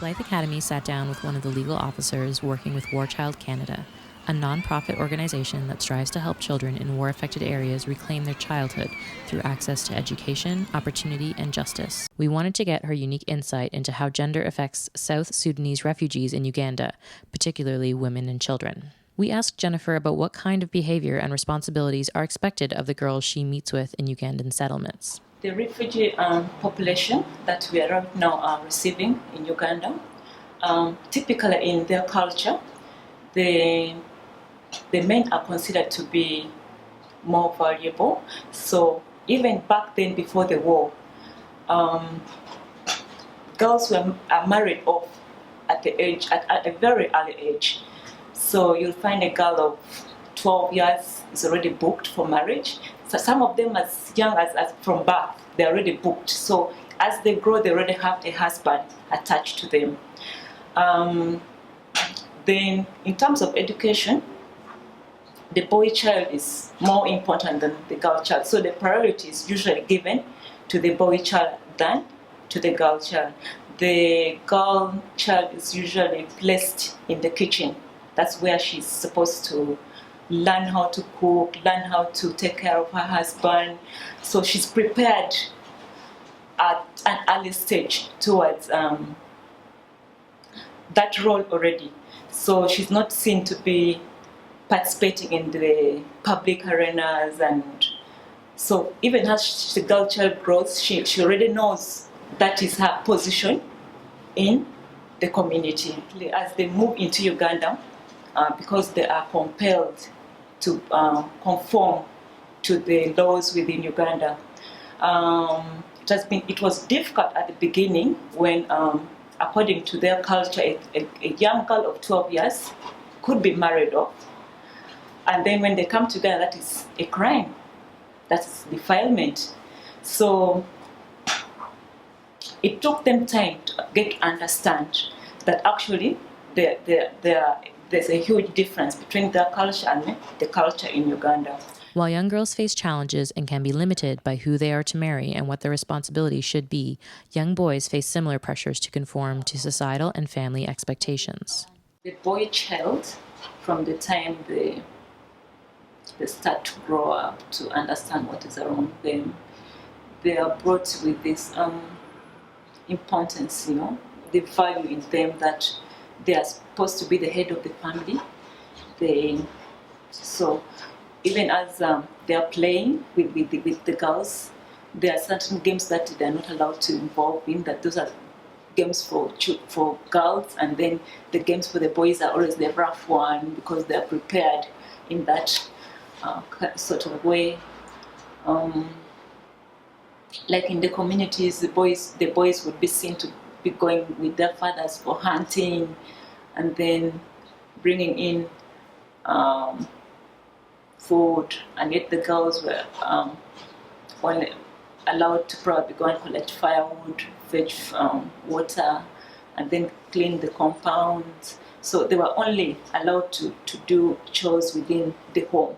Blyth Academy sat down with one of the legal officers working with War Child Canada, a non-profit organization that strives to help children in war-affected areas reclaim their childhood through access to education, opportunity, and justice. We wanted to get her unique insight into how gender affects South Sudanese refugees in Uganda, particularly women and children. We asked Jennifer about what kind of behavior and responsibilities are expected of the girls she meets with in Ugandan settlements. The refugee population that we are right now receiving in Uganda, typically in their culture, the men are considered to be more valuable. So even back then, before the war, girls are married off at a very early age. So you'll find a girl of 12 years is already booked for marriage. So some of them as young as from birth, they're already booked. So as they grow, they already have a husband attached to them. Then in terms of education, the boy child is more important than the girl child. So the priority is usually given to the boy child than to the girl child. The girl child is usually placed in the kitchen. That's where she's supposed to learn how to cook, learn how to take care of her husband. So she's prepared at an early stage towards that role already. So she's not seen to be participating in the public arenas, and so even as the girl child grows, she already knows that is her position in the community. As they move into Uganda, because they are compelled to conform to the laws within Uganda. It was difficult at the beginning when, according to their culture, a young girl of 12 years could be married off. And then when they come together, that is a crime. That's defilement. So it took them time to get to understand that actually there's a huge difference between their culture and the culture in Uganda. While young girls face challenges and can be limited by who they are to marry and what their responsibilities should be, young boys face similar pressures to conform to societal and family expectations. The boy child, from the time they start to grow up, to understand what is around them, they are brought with this importance, the value in them that they are supposed to be the head of the family. So even as they are playing with the girls, there are certain games that they are not allowed to involve in, that those are games for girls, and then the games for the boys are always the rough one because they are prepared in that sort of way. Like in the communities, the boys would be seen to be going with their fathers for hunting, and then bringing in food, and yet the girls were only allowed to probably go and collect firewood, fetch water, and then clean the compound. So they were only allowed to do chores within the home.